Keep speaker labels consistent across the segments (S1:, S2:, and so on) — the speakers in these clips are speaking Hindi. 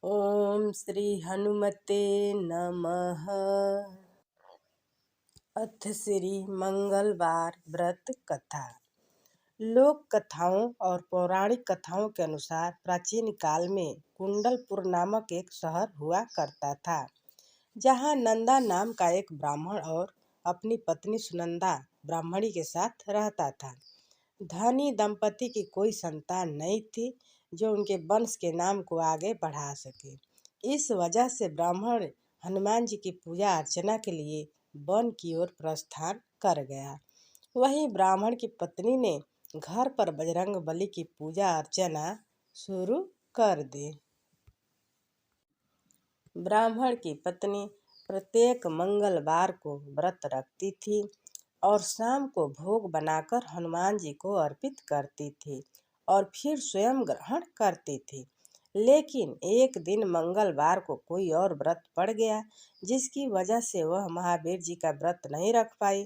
S1: ओम श्री हनुमते नमः। अथ श्री मंगलवार व्रत कथा। लोक कथाओं और पौराणिक कथाओं के अनुसार प्राचीन काल में कुंडलपुर नामक एक शहर हुआ करता था, जहाँ नंदा नाम का एक ब्राह्मण और अपनी पत्नी सुनंदा ब्राह्मणी के साथ रहता था। धनी दंपति की कोई संतान नहीं थी जो उनके वंश के नाम को आगे बढ़ा सके। इस वजह से ब्राह्मण हनुमान जी की पूजा अर्चना के लिए वन की ओर प्रस्थान कर गया। वहीं ब्राह्मण की पत्नी ने घर पर बजरंग बली की पूजा अर्चना शुरू कर दी। ब्राह्मण की पत्नी प्रत्येक मंगलवार को व्रत रखती थी और शाम को भोग बनाकर हनुमान जी को अर्पित करती थी और फिर स्वयं ग्रहण करती थी। लेकिन एक दिन मंगलवार को कोई और व्रत पड़ गया, जिसकी वजह से वह महावीर जी का व्रत नहीं रख पाई,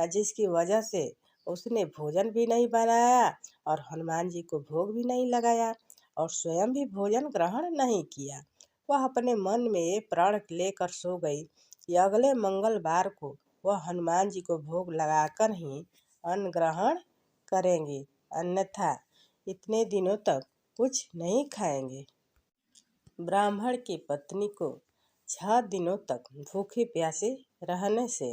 S1: जिसकी वजह से उसने भोजन भी नहीं बनाया और हनुमान जी को भोग भी नहीं लगाया और स्वयं भी भोजन ग्रहण नहीं किया। वह अपने मन में ये प्रण लेकर सो गई कि अगले मंगलवार को वह हनुमान जी को भोग लगाकर ही अन्न ग्रहण करेंगे, अन्यथा इतने दिनों तक कुछ नहीं खाएंगे। ब्राह्मण की पत्नी को 6 दिनों तक भूखे प्यासे रहने से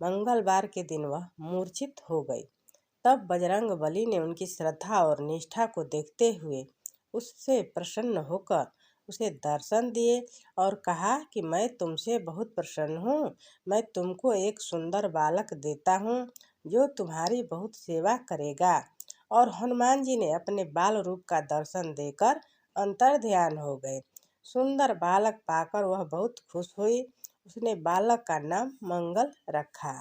S1: मंगलवार के दिन वह मूर्छित हो गई। तब बजरंग बली ने उनकी श्रद्धा और निष्ठा को देखते हुए उससे प्रसन्न होकर उसे दर्शन दिए और कहा कि मैं तुमसे बहुत प्रसन्न हूँ। मैं तुमको एक सुंदर बालक देता हूँ जो तुम्हारी बहुत सेवा करेगा। और हनुमान जी ने अपने बाल रूप का दर्शन देकर अंतर्ध्यान हो गए। सुंदर बालक पाकर वह बहुत खुश हुई। उसने बालक का नाम मंगल रखा।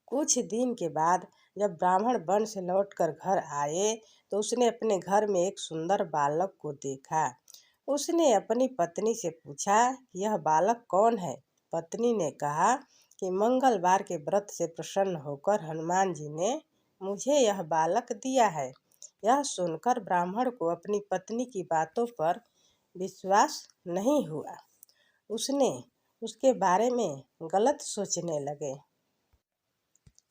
S1: कुछ दिन के बाद जब ब्राह्मण वन से लौटकर घर आए तो उसने अपने घर में एक सुंदर बालक को देखा। उसने अपनी पत्नी से पूछा, यह बालक कौन है? पत्नी ने कहा कि मंगलवार के व्रत से प्रसन्न होकर हनुमान जी ने मुझे यह बालक दिया है। यह सुनकर ब्राह्मण को अपनी पत्नी की बातों पर विश्वास नहीं हुआ। उसने उसके बारे में गलत सोचने लगे।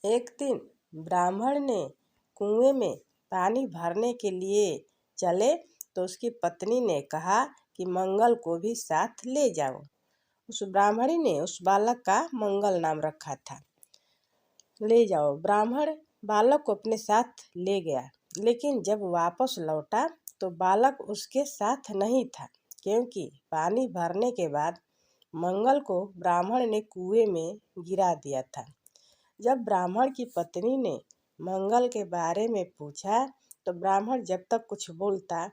S1: एक दिन ब्राह्मण ने कुएं में पानी भरने के लिए चले तो उसकी पत्नी ने कहा कि मंगल को भी साथ ले जाओ। उस ब्राह्मणी ने उस बालक का मंगल नाम रखा था। ले जाओ। ब्राह्मण बालक को अपने साथ ले गया, लेकिन जब वापस लौटा तो बालक उसके साथ नहीं था, क्योंकि पानी भरने के बाद मंगल को ब्राह्मण ने कुएं में गिरा दिया था। जब ब्राह्मण की पत्नी ने मंगल के बारे में पूछा तो ब्राह्मण जब तक कुछ बोलता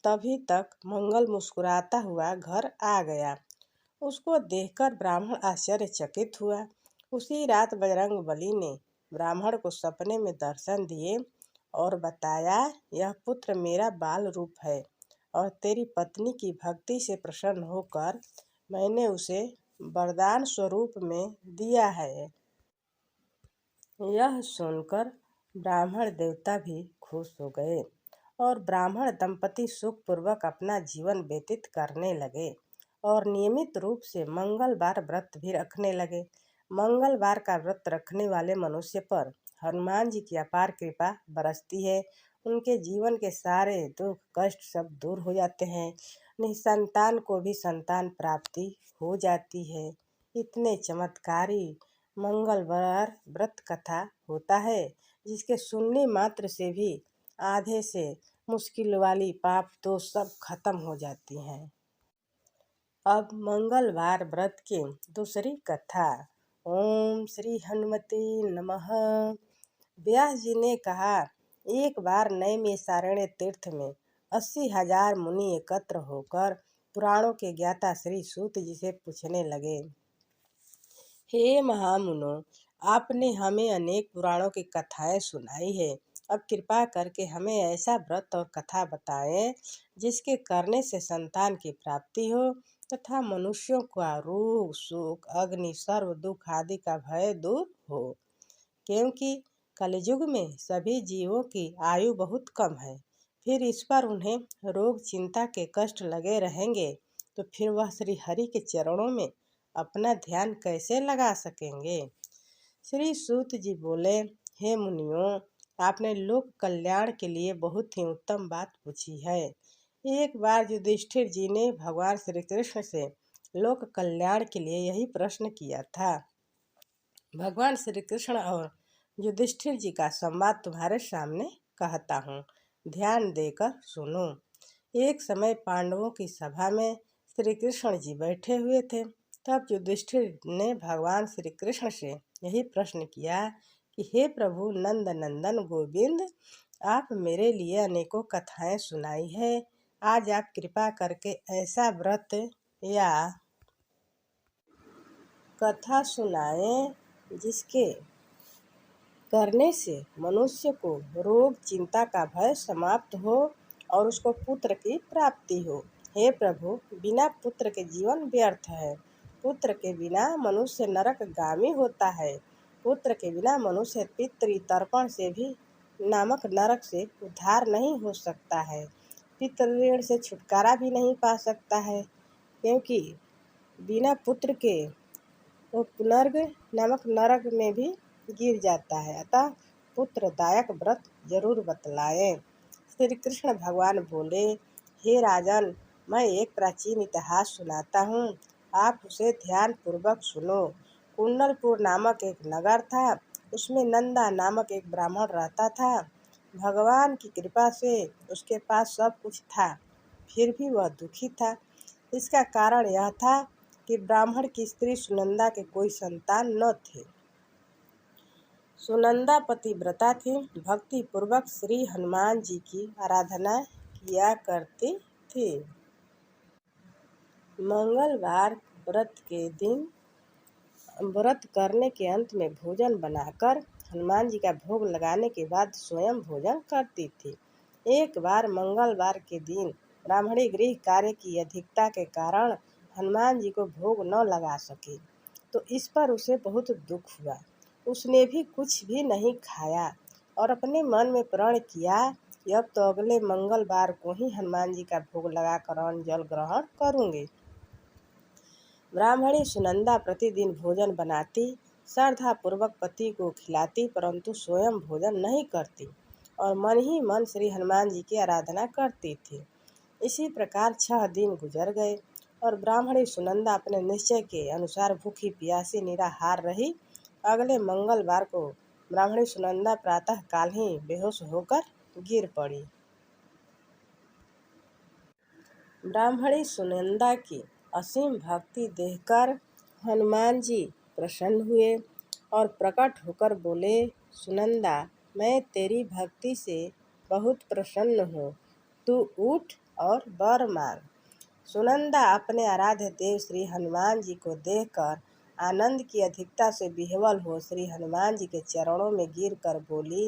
S1: तभी तक मंगल मुस्कुराता हुआ घर आ गया। उसको देखकर ब्राह्मण आश्चर्यचकित हुआ। उसी रात बजरंग बली ने ब्राह्मण को सपने में दर्शन दिए और बताया, यह पुत्र मेरा बाल रूप है और तेरी पत्नी की भक्ति से प्रसन्न होकर मैंने उसे वरदान स्वरूप में दिया है। यह सुनकर ब्राह्मण देवता भी खुश हो गए और ब्राह्मण दंपति सुखपूर्वक अपना जीवन व्यतीत करने लगे और नियमित रूप से मंगलवार व्रत भी रखने लगे। मंगलवार का व्रत रखने वाले मनुष्य पर हनुमान जी की अपार कृपा बरसती है। उनके जीवन के सारे दुख कष्ट सब दूर हो जाते हैं। निसंतान को भी संतान प्राप्ति हो जाती है। इतने चमत्कारी मंगलवार व्रत कथा होता है जिसके सुनने मात्र से भी आधे से मुश्किल वाली पाप तो सब खत्म हो जाती हैं। अब मंगलवार व्रत की दूसरी कथा। ओम श्री हनुमते नमः। व्यास जी ने कहा, एक बार नैमिषारण्य तीर्थ में 80,000 मुनि एकत्र होकर पुराणों के ज्ञाता श्री सूत जी से पूछने लगे, हे महामुनो, आपने हमें अनेक पुराणों की कथाएं सुनाई है। अब कृपा करके हमें ऐसा व्रत और कथा बताएं जिसके करने से संतान की प्राप्ति हो तथा मनुष्यों का रोग शोक अग्नि सर्व दुख आदि का भय दूर हो, क्योंकि कलयुग में सभी जीवों की आयु बहुत कम है। फिर इस पर उन्हें रोग चिंता के कष्ट लगे रहेंगे तो फिर वह श्री हरि के चरणों में अपना ध्यान कैसे लगा सकेंगे। श्री सूत जी बोले, हे मुनियों, आपने लोक कल्याण के लिए बहुत ही उत्तम बात पूछी है। एक बार युधिष्ठिर जी ने भगवान श्री कृष्ण से लोक कल्याण के लिए यही प्रश्न किया था। भगवान श्री कृष्ण और युधिष्ठिर जी का संवाद तुम्हारे सामने कहता हूँ, ध्यान देकर सुनो। एक समय पांडवों की सभा में श्री कृष्ण जी बैठे हुए थे। तब युधिष्ठिर ने भगवान श्री कृष्ण से यही प्रश्न किया कि हे प्रभु नंद नंदन गोविंद, आप मेरे लिए अनेकों कथाएं सुनाई है। आज आप कृपा करके ऐसा व्रत या कथा सुनाएं जिसके करने से मनुष्य को रोग चिंता का भय समाप्त हो और उसको पुत्र की प्राप्ति हो। हे प्रभु, बिना पुत्र के जीवन व्यर्थ है। पुत्र के बिना मनुष्य नरकगामी होता है। पुत्र के बिना मनुष्य पितृ तर्पण से भी नामक नरक से उद्धार नहीं हो सकता है। पितृ ऋण से छुटकारा भी नहीं पा सकता है, क्योंकि बिना पुत्र के वो पुनर्ग नामक नरक में भी गिर जाता है। अतः पुत्रदायक व्रत जरूर बतलाएं। श्री कृष्ण भगवान बोले, हे राजन, मैं एक प्राचीन इतिहास सुनाता हूँ, आप उसे ध्यान पूर्वक सुनो। कुंडलपुर नामक एक नगर था। उसमें नंदा नामक एक ब्राह्मण रहता था। भगवान की कृपा से उसके पास सब कुछ था, फिर भी वह दुखी था। इसका कारण यह था कि ब्राह्मण की स्त्री सुनंदा के कोई संतान न थे। सुनंदा पतिव्रता थी, भक्ति पूर्वक श्री हनुमान जी की आराधना किया करती थी। मंगलवार व्रत के दिन व्रत करने के अंत में भोजन बनाकर हनुमान जी का भोग लगाने के बाद स्वयं भोजन करती थी। एक बार मंगलवार के दिन ब्राह्मणी गृह कार्य की अधिकता के कारण हनुमान जी को भोग न लगा सकी, तो इस पर उसे बहुत दुख हुआ। उसने भी कुछ भी नहीं खाया और अपने मन में प्रण किया कि अब तो अगले मंगलवार को ही हनुमान जी का भोग लगाकर अन्न जल ग्रहण करूँगी। ब्राह्मणी सुनंदा प्रतिदिन भोजन बनाती, श्रद्धा पूर्वक पति को खिलाती, परंतु स्वयं भोजन नहीं करती और मन ही मन श्री हनुमान जी की आराधना करती थी। इसी प्रकार 6 दिन गुजर गए और ब्राह्मणी सुनंदा अपने निश्चय के अनुसार भूखी प्यासी निराहार रही। अगले मंगलवार को ब्राह्मणी सुनंदा प्रातः काल ही बेहोश होकर गिर पड़ी। ब्राह्मणी सुनंदा की असीम भक्ति देखकर हनुमान जी प्रसन्न हुए और प्रकट होकर बोले, सुनंदा, मैं तेरी भक्ति से बहुत प्रसन्न हूँ, तू उठ और वर मांग। सुनंदा अपने आराध्य देव श्री हनुमान जी को देखकर आनंद की अधिकता से विह्वल हो श्री हनुमान जी के चरणों में गिरकर बोली,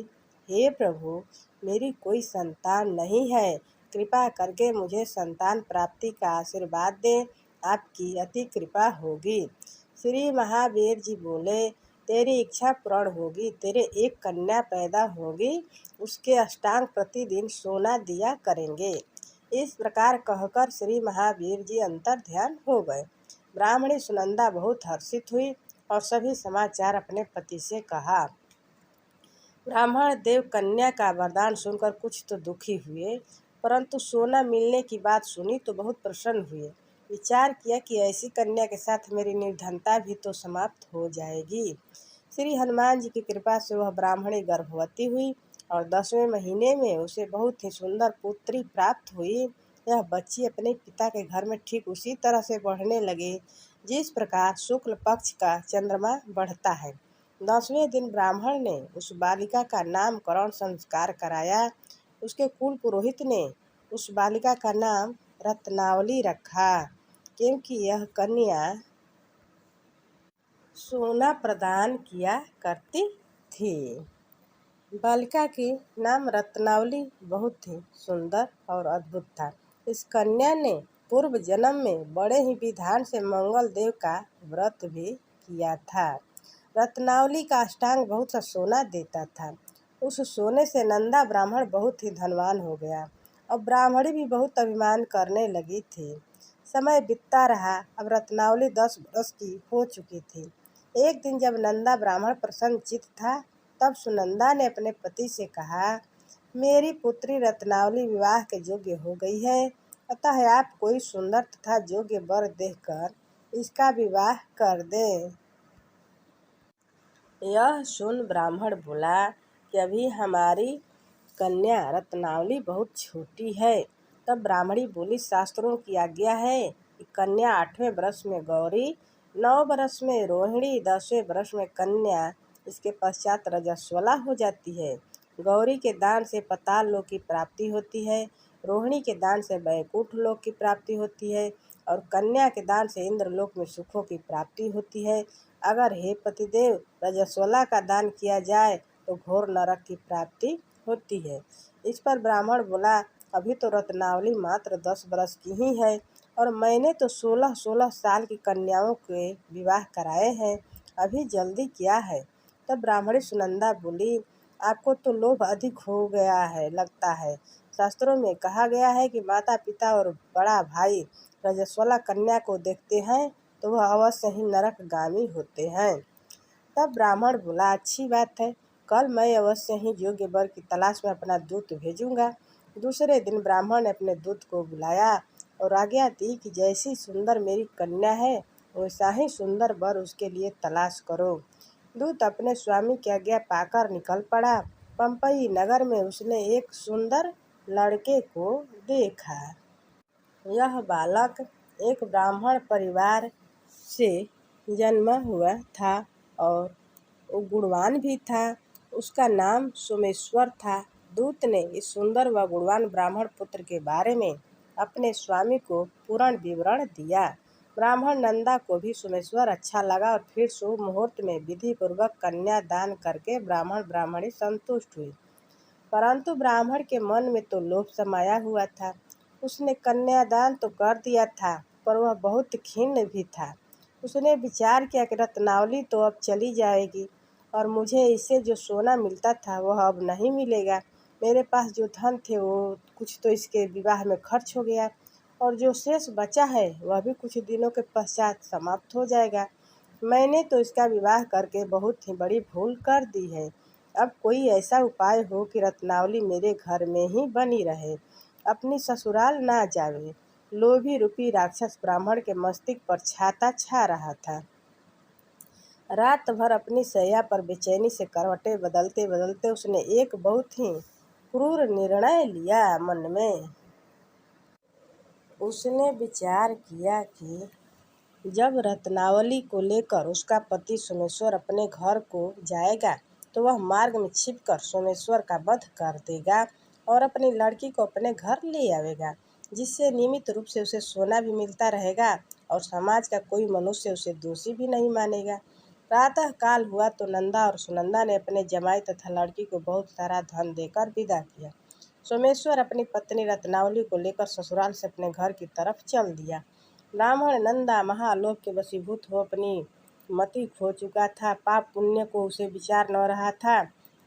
S1: हे प्रभु, मेरी कोई संतान नहीं है, कृपा करके मुझे संतान प्राप्ति का आशीर्वाद दें, आपकी अति कृपा होगी। श्री महावीर जी बोले, तेरी इच्छा पूर्ण होगी, तेरे एक कन्या पैदा होगी, उसके अष्टांग प्रतिदिन सोना दिया करेंगे। इस प्रकार कहकर श्री महावीर जी अंतर ध्यान हो गए। ब्राह्मणी सुनंदा बहुत हर्षित हुई और सभी समाचार अपने पति से कहा। ब्राह्मण देव कन्या का वरदान सुनकर कुछ तो दुखी हुए, परंतु सोना मिलने की बात सुनी तो बहुत प्रसन्न हुए। विचार किया कि ऐसी कन्या के साथ मेरी निर्धनता भी तो समाप्त हो जाएगी। श्री हनुमान जी की कृपा से वह ब्राह्मणी गर्भवती हुई और 10वें महीने में उसे बहुत ही सुंदर पुत्री प्राप्त हुई। यह बच्ची अपने पिता के घर में ठीक उसी तरह से बढ़ने लगी जिस प्रकार शुक्ल पक्ष का चंद्रमा बढ़ता है। 10वें दिन ब्राह्मण ने उस बालिका का नामकरण संस्कार कराया। उसके कुल पुरोहित ने उस बालिका का नाम रत्नावली रखा, क्योंकि यह कन्या सोना प्रदान किया करती थी। बालिका की नाम रत्नावली बहुत ही सुंदर और अद्भुत था। इस कन्या ने पूर्व जन्म में बड़े ही विधान से मंगल देव का व्रत भी किया था। रत्नावली का अष्टांग बहुत सा सोना देता था। उस सोने से नंदा ब्राह्मण बहुत ही धनवान हो गया और ब्राह्मणी भी बहुत अभिमान करने लगी थी। समय बीतता रहा। अब रत्नावली 10 वर्ष की हो चुकी थी। एक दिन जब नंदा ब्राह्मण प्रसन्नचित्त था, तब सुनंदा ने अपने पति से कहा, मेरी पुत्री रत्नावली विवाह के योग्य हो गई है, अतः आप कोई सुंदर तथा योग्य वर देखकर इसका विवाह कर दें। यह सुन ब्राह्मण बोला कि अभी हमारी कन्या रत्नावली बहुत छोटी है। तब ब्राह्मणी बोली, शास्त्रों की आज्ञा है कि कन्या 8वें वर्ष में गौरी, 9 वर्ष में रोहिणी, 10वें वर्ष में कन्या, इसके पश्चात रजस्वला हो जाती है। गौरी के दान से पाताल लोक की प्राप्ति होती है, रोहिणी के दान से वैकुंठ लोक की प्राप्ति होती है और कन्या के दान से इंद्रलोक में सुखों की प्राप्ति होती है। अगर हे पतिदेव रजस्वला का दान किया जाए तो घोर नरक की प्राप्ति होती है। इस पर ब्राह्मण बोला, अभी तो रत्नावली मात्र 10 वर्ष की ही है और मैंने तो 16-16 साल की कन्याओं के विवाह कराए हैं, अभी जल्दी क्या है। तब ब्राह्मणी सुनंदा बोली, आपको तो लोभ अधिक हो गया है लगता है। शास्त्रों में कहा गया है कि माता पिता और बड़ा भाई रजस्वला कन्या को देखते हैं तो वह अवश्य ही नरकगामी होते हैं। तब ब्राह्मण बोला, अच्छी बात है, कल मैं अवश्य ही योग्य वर की तलाश में अपना दूत भेजूंगा। दूसरे दिन ब्राह्मण ने अपने दूत को बुलाया और आज्ञा दी कि जैसी सुंदर मेरी कन्या है, वैसा ही सुंदर वर उसके लिए तलाश करो। दूत अपने स्वामी की आज्ञा पाकर निकल पड़ा। पंपई नगर में उसने एक सुंदर लड़के को देखा। यह बालक एक ब्राह्मण परिवार से जन्मा हुआ था और वो गुणवान भी था। उसका नाम सोमेश्वर था। दूत ने इस सुंदर व गुणवान ब्राह्मण पुत्र के बारे में अपने स्वामी को पूर्ण विवरण दिया। ब्राह्मण नंदा को भी सोमेश्वर अच्छा लगा और फिर शुभ मुहूर्त में विधि पूर्वक कन्या दान करके ब्राह्मण ब्राह्मणी संतुष्ट हुई। परंतु ब्राह्मण के मन में तो लोभ समाया हुआ था। उसने कन्यादान तो कर दिया था, पर वह बहुत खिन्न भी था। उसने विचार किया कि रत्नावली तो अब चली जाएगी और मुझे इससे जो सोना मिलता था वह अब नहीं मिलेगा। मेरे पास जो धन थे वो कुछ तो इसके विवाह में खर्च हो गया और जो शेष बचा है वह भी कुछ दिनों के पश्चात समाप्त हो जाएगा। मैंने तो इसका विवाह करके बहुत ही बड़ी भूल कर दी है। अब कोई ऐसा उपाय हो कि रत्नावली मेरे घर में ही बनी रहे, अपनी ससुराल ना जावे। लोभी रूपी राक्षस ब्राह्मण के मस्तिष्क पर छाता छा रहा था। रात भर अपनी शैया पर बेचैनी से करवटें बदलते बदलते उसने एक बहुत ही क्रूर निर्णय लिया। मन में उसने विचार किया कि जब रत्नावली को लेकर उसका पति सोमेश्वर अपने घर को जाएगा तो वह मार्ग में छिपकर सोमेश्वर का वध कर देगा और अपनी लड़की को अपने घर ले आवेगा, जिससे नियमित रूप से उसे सोना भी मिलता रहेगा और समाज का कोई मनुष्य उसे दोषी भी नहीं मानेगा। प्रातः काल हुआ तो नंदा और सुनंदा ने अपने जमाई तथा लड़की को बहुत सारा धन देकर विदा किया। सोमेश्वर अपनी पत्नी रत्नावली को लेकर ससुराल से अपने घर की तरफ चल दिया। ब्राह्मण नंदा महालोभ के वशीभूत हो अपनी मति खो चुका था। पाप पुण्य को उसे विचार न रहा था।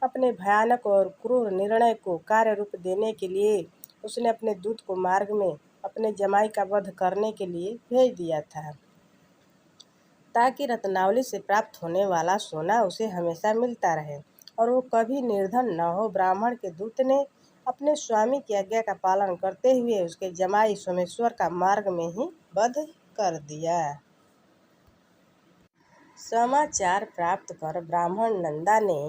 S1: अपने भयानक और क्रूर निर्णय को कार्य रूप देने के लिए उसने अपने दूत को मार्ग में अपने जमाई का वध करने के लिए भेज दिया था, ताकि रत्नावली से प्राप्त होने वाला सोना उसे हमेशा मिलता रहे और वो कभी निर्धन न हो। ब्राह्मण के दूत ने अपने स्वामी की आज्ञा का पालन करते हुए उसके जमाई सोमेश्वर का मार्ग में ही वध कर दिया। समाचार प्राप्त कर ब्राह्मण नंदा ने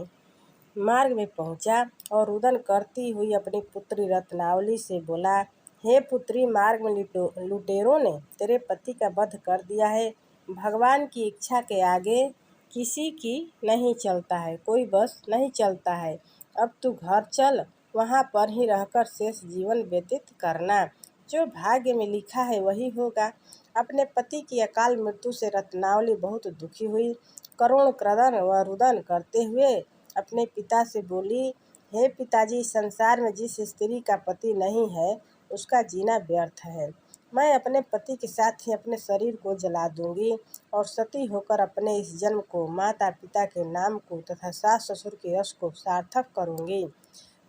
S1: मार्ग में पहुंचा और रुदन करती हुई अपनी पुत्री रत्नावली से बोला, हे पुत्री, मार्ग में लुटेरों ने तेरे पति का वध कर दिया है। भगवान की इच्छा के आगे किसी की नहीं चलता है, कोई बस नहीं चलता है। अब तू घर चल, वहाँ पर ही रहकर शेष जीवन व्यतीत करना। जो भाग्य में लिखा है वही होगा। अपने पति की अकाल मृत्यु से रत्नावली बहुत दुखी हुई। करुण क्रदन व रुदन करते हुए अपने पिता से बोली, हे पिताजी, संसार में जिस स्त्री का पति नहीं है उसका जीना व्यर्थ है। मैं अपने पति के साथ ही अपने शरीर को जला दूंगी और सती होकर अपने इस जन्म को, माता पिता के नाम को तथा सास ससुर के यश को सार्थक करूंगी।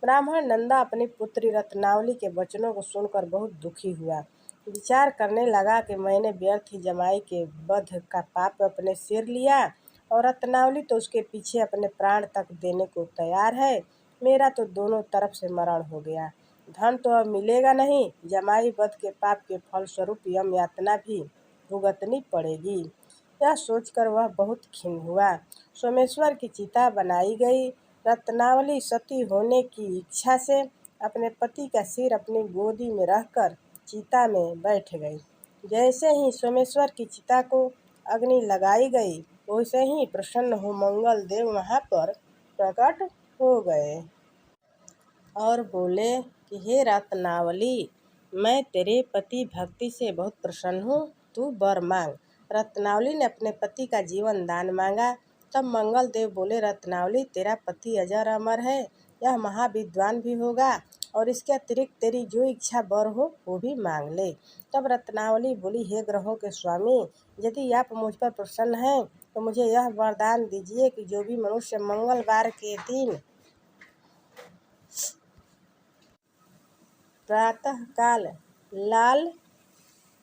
S1: ब्राह्मण नंदा अपनी पुत्री रत्नावली के वचनों को सुनकर बहुत दुखी हुआ। विचार करने लगा कि मैंने व्यर्थ ही जमाई के वध का पाप अपने सिर लिया और रत्नावली तो उसके पीछे अपने प्राण तक देने को तैयार है। मेरा तो दोनों तरफ से मरण हो गया। धन तो अब मिलेगा नहीं, जमाई वध के पाप के फलस्वरूप यम यातना भी भुगतनी पड़ेगी। यह सोचकर वह बहुत खिन्न हुआ। सोमेश्वर की चिता बनाई गई। रत्नावली सती होने की इच्छा से अपने पति का सिर अपनी गोदी में रखकर चिता में बैठ गई। जैसे ही सोमेश्वर की चिता को अग्नि लगाई गई, वैसे ही प्रसन्न हो मंगल देव वहाँ पर प्रकट हो गए और बोले कि हे रत्नावली, मैं तेरे पति भक्ति से बहुत प्रसन्न हूँ, तू वर मांग। रत्नावली ने अपने पति का जीवन दान मांगा। तब मंगल देव बोले, रत्नावली, तेरा पति अजर अमर है, यह महाविद्वान भी होगा और इसके अतिरिक्त तेरी जो इच्छा वर हो वो भी मांग ले। तब रत्नावली बोली, हे ग्रहों के स्वामी, यदि आप मुझ पर प्रसन्न हैं तो मुझे यह वरदान दीजिए कि जो भी मनुष्य मंगलवार के दिन प्रातःकाल लाल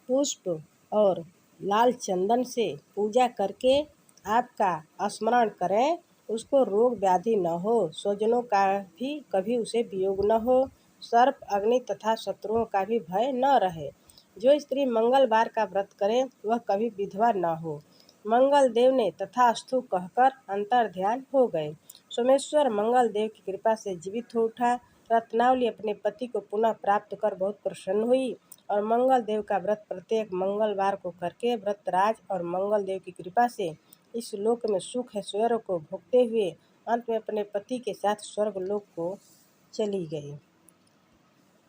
S1: पुष्प और लाल चंदन से पूजा करके आपका स्मरण करें, उसको रोग व्याधि न हो, स्वजनों का भी कभी उसे वियोग न हो, सर्प अग्नि तथा शत्रुओं का भी भय न रहे। जो स्त्री मंगलवार का व्रत करे वह कभी विधवा न हो। मंगल देव ने तथास्तु कहकर अंतर ध्यान हो गए। सोमेश्वर मंगल देव की कृपा से जीवित हो उठा। रत्नावली अपने पति को पुनः प्राप्त कर बहुत प्रसन्न हुई और मंगल देव का व्रत प्रत्येक मंगलवार को करके व्रतराज और मंगल देव की कृपा से इस लोक में सुख ऐश्वर्य को भोगते हुए अंत में अपने पति के साथ स्वर्ग लोक को चली गई।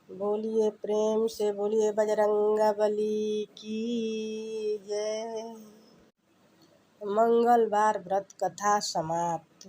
S1: बोलिए प्रेम से बोलिए बजरंगबली की जय। मंगलवार व्रत कथा समाप्त।